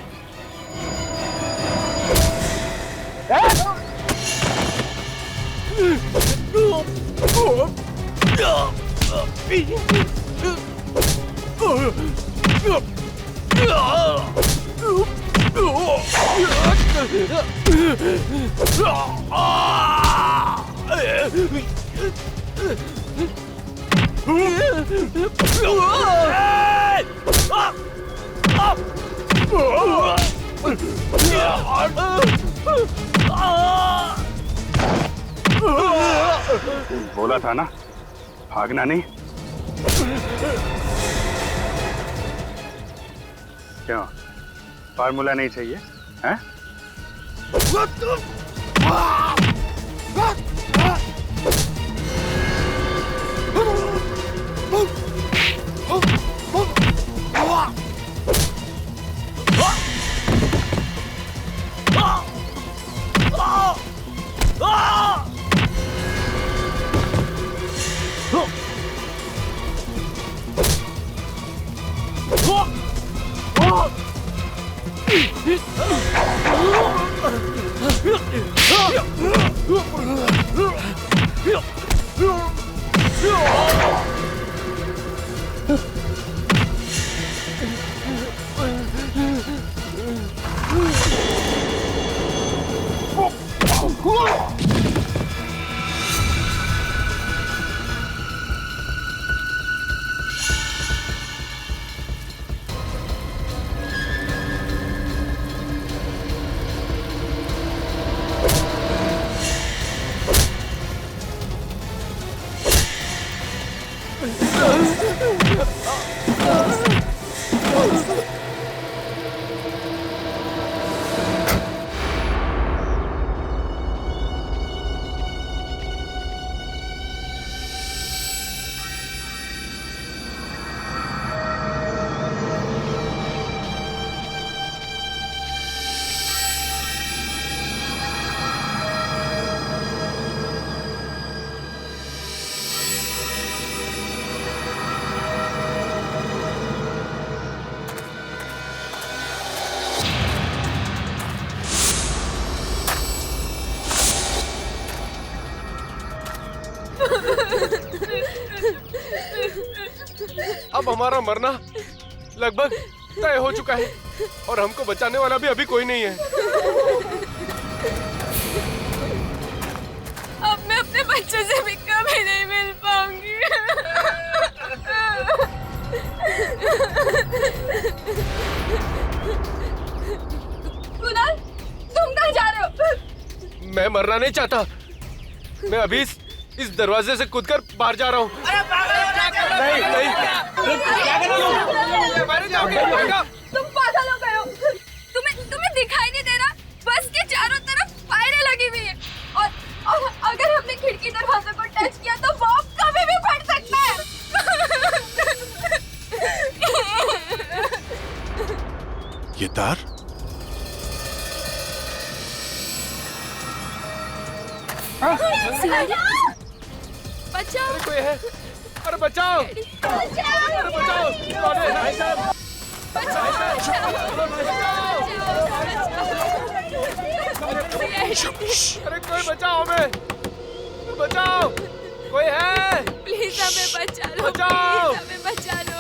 Speaker 4: बोला था ना, भागना नहीं। क्यों, फार्मूला नहीं चाहिए हैं?
Speaker 2: अब हमारा मरना लगभग तय हो चुका है और हमको बचाने वाला भी अभी कोई नहीं है।
Speaker 12: अब मैं अपने बच्चे से भी कभी नहीं मिल पाऊंगी। कुणाल, तुम कहाँ जा रहे हो?
Speaker 2: मैं मरना नहीं चाहता। मैं अभी इस दरवाजे से कूदकर बाहर जा रहा हूँ। नहीं नहीं,
Speaker 12: तुम पागल हो गए हो। तुम्हें दिखाई नहीं दे रहा? बस के चारों तरफ फायरें लगी हुई है और अगर हमने खिड़की दरवाजे को टच किया तो बॉम्ब कभी भी फट सकता है।
Speaker 6: ये तार?
Speaker 12: बचाओ!
Speaker 2: अरे कोई है? अरे बचाओ! अरे बचाओ! भाई साहब! अरे कोई बचाओ हमें! बचाओ! कोई है?
Speaker 12: प्लीज हमें बचा लो।
Speaker 2: बचाओ!
Speaker 12: प्लीज हमें बचा लो।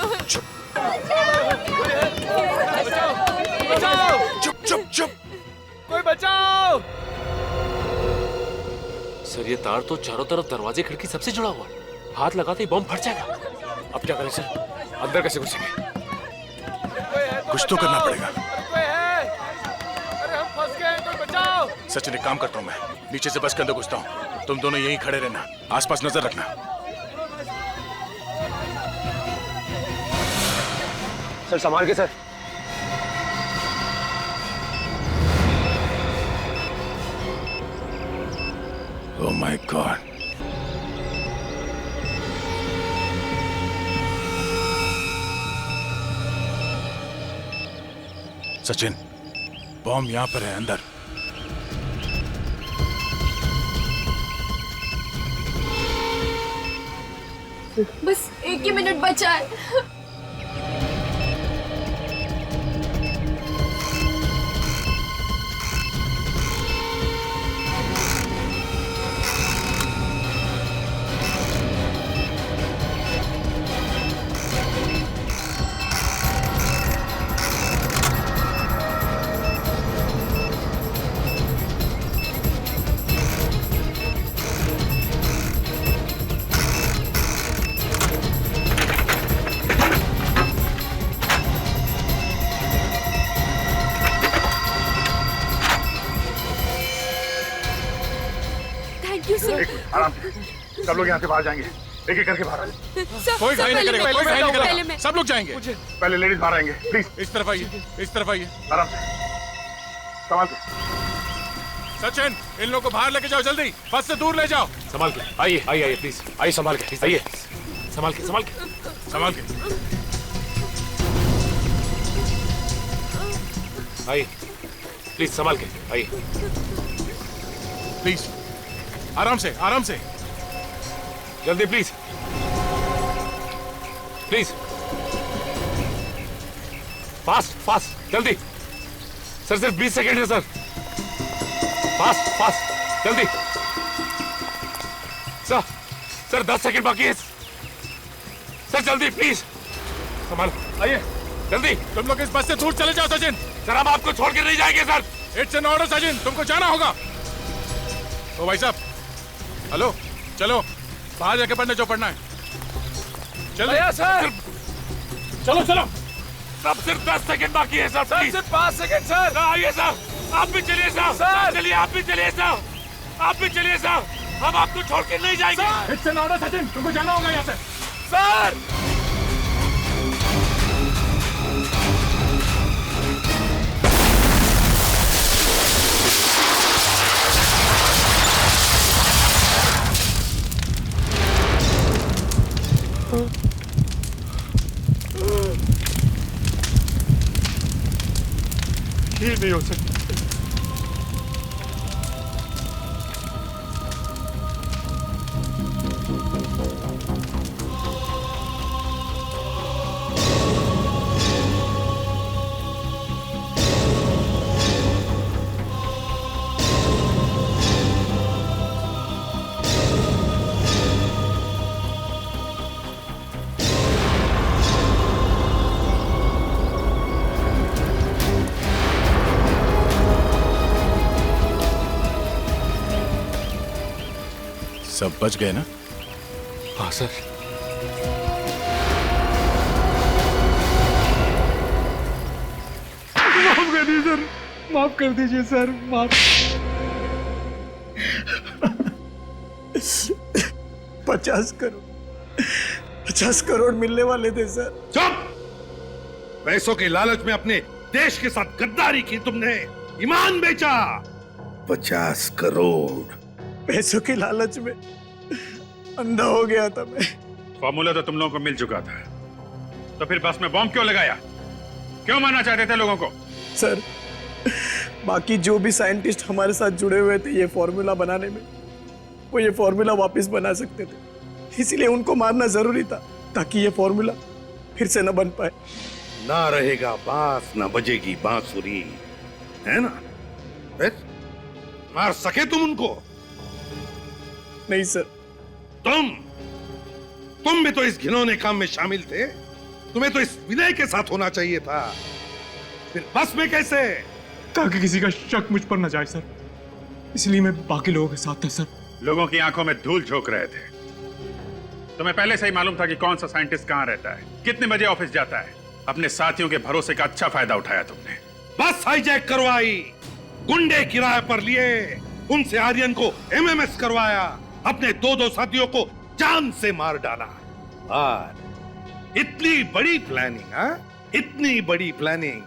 Speaker 2: बचाओ! बचाओ!
Speaker 6: चुप चुप चुप!
Speaker 2: कोई बचाओ!
Speaker 7: सर ये तार तो चारों तरफ दरवाजे खिड़की सबसे जुड़ा हुआ है। हाथ लगाते ही बॉम्ब फट जाएगा।
Speaker 15: अब क्या करें सर? अंदर कैसे घुसेंगे?
Speaker 6: कुछ तो करना पड़ेगा।
Speaker 2: कोई है? अरे हम फंस गए, कोई बचाओ!
Speaker 6: सचिन, एक काम करता हूँ मैं, नीचे से बस के अंदर घुसता हूँ। तुम दोनों यहीं खड़े रहना, आसपास नजर रखना।
Speaker 15: सर संभाल के sir.
Speaker 6: Oh my God! Sachin, bomb यहाँ पर है, अंदर।
Speaker 12: बस एक ही मिनट बचा है।
Speaker 6: आराम से, सब लोग यहाँ से बाहर जाएंगे। एक एक करके बाहर आइए।
Speaker 12: कोई
Speaker 6: घाई नहीं करेगा, कोई घाई नहीं
Speaker 12: पहले
Speaker 6: करेगा। सब लोग जाएंगे। पहले लेडीज बाहर आएंगे, प्लीज। इस तरफ आइए, इस तरफ आइए। आराम से, संभाल के। सचिन, इन लोगों को बाहर लेके जाओ जल्दी, बस से दूर ले जाओ।
Speaker 7: संभाल के आइए, आइए आइए प्लीज, आइए संभाल के, आइए संभाल के, संभाल के,
Speaker 6: संभाल के।
Speaker 7: आइए प्लीज, संभाल के आइए।
Speaker 6: प्लीज आराम से, आराम से,
Speaker 7: जल्दी प्लीज, प्लीज, फास्ट फास्ट, जल्दी। सर सिर्फ 20 सेकेंड है सर, फास्ट फास्ट, जल्दी। सर 10 सेकेंड बाकी है सर, जल्दी प्लीज, संभाल,
Speaker 6: आइए
Speaker 7: जल्दी।
Speaker 6: तुम लोग इस बस से दूर चले जाओ। सचिन
Speaker 7: सर, हम आपको छोड़ के नहीं जाएंगे sir.
Speaker 6: It's an order Sachin, तुमको जाना होगा। ओ भाई साहब, हेलो, चलो बाहर जाके पढ़ने जो पढ़ना है। चलो
Speaker 2: सर,
Speaker 7: चलो चलो। सब सिर्फ 10 सेकंड बाकी है सर, प्लीज।
Speaker 2: सिर्फ 5 सेकंड सर।
Speaker 7: आइए सर, आप भी चलिए सर।
Speaker 2: सर
Speaker 7: चलिए, आप भी चलिए सर, आप भी चलिए सर, हम आपको छोड़ के नहीं जाएंगे।
Speaker 6: इट्स एन ऑर्डर सचिन, तुमको जाना होगा यहाँ से।
Speaker 2: सर
Speaker 7: ये नहीं हो सकता।
Speaker 6: सब बच गए ना?
Speaker 7: हाँ सर।
Speaker 5: माफ कर दीजिए सर, माफ कर दीजिए सर, माफ। 50 करोड़ मिलने वाले थे सर।
Speaker 8: चुप! पैसों के लालच में अपने देश के साथ गद्दारी की तुमने, ईमान बेचा। 50 करोड़
Speaker 5: पैसों के लालच में अंधा हो गया था मैं।
Speaker 4: फॉर्मूला तो तुम लोगों को मिल चुका था, तो फिर बस में बॉम्ब क्यों लगाया? क्यों मारना चाहते थे लोगों को?
Speaker 5: सर, बाकी जो भी साइंटिस्ट हमारे साथ जुड़े हुए थे ये फॉर्मूला बनाने में, वो ये फॉर्मूला वापस बना सकते थे, इसीलिए उनको मारना जरूरी था ताकि ये फॉर्मूला फिर से न बन पाए।
Speaker 8: ना रहेगा बांस ना बजेगी बांसुरी, है ना? फिर मार सके तुम उनको?
Speaker 5: नहीं सर।
Speaker 8: तुम भी तो इस घिनौने काम में शामिल थे। तुम्हें तो इस विनय के साथ होना चाहिए था, फिर बस में कैसे?
Speaker 5: ताकि किसी का शक मुझ पर न जाए सर, इसलिए मैं बाकी लोगों के साथ था सर।
Speaker 4: लोगों की आंखों में धूल झोंक रहे थे। तुम्हें पहले से ही मालूम था कि कौन सा साइंटिस्ट कहां रहता है, कितने बजे ऑफिस जाता है। अपने साथियों के भरोसे का अच्छा फायदा उठाया तुमने।
Speaker 8: बस हाईजैक करवाई, गुंडे किराए पर लिए, उनसे आर्यन को एमएमएस करवाया, अपने 2 साथियों को जान से मार डाला। और इतनी बड़ी प्लानिंग, हाँ? इतनी बड़ी प्लानिंग,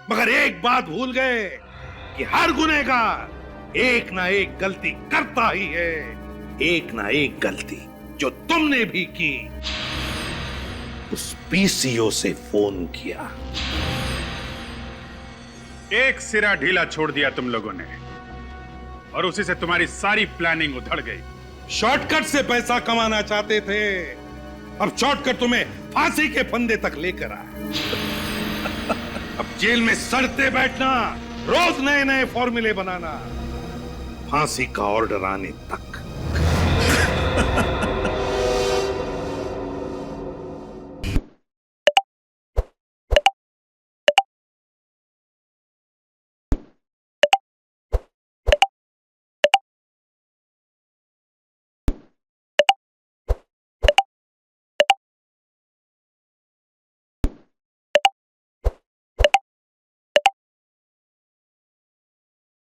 Speaker 8: मगर एक बात भूल गए कि हर गुनहगार एक ना एक गलती करता ही है। एक ना एक गलती जो तुमने भी की। उस पीसीओ से फोन किया,
Speaker 4: एक सिरा ढीला छोड़ दिया तुम लोगों ने, और उसी से तुम्हारी सारी प्लानिंग उधड़ गई।
Speaker 8: शॉर्टकट से पैसा कमाना चाहते थे, अब शॉर्टकट तुम्हें फांसी के फंदे तक लेकर आया। अब जेल में सड़ते बैठना, रोज नए नए फॉर्मूले बनाना, फांसी का ऑर्डर आने तक।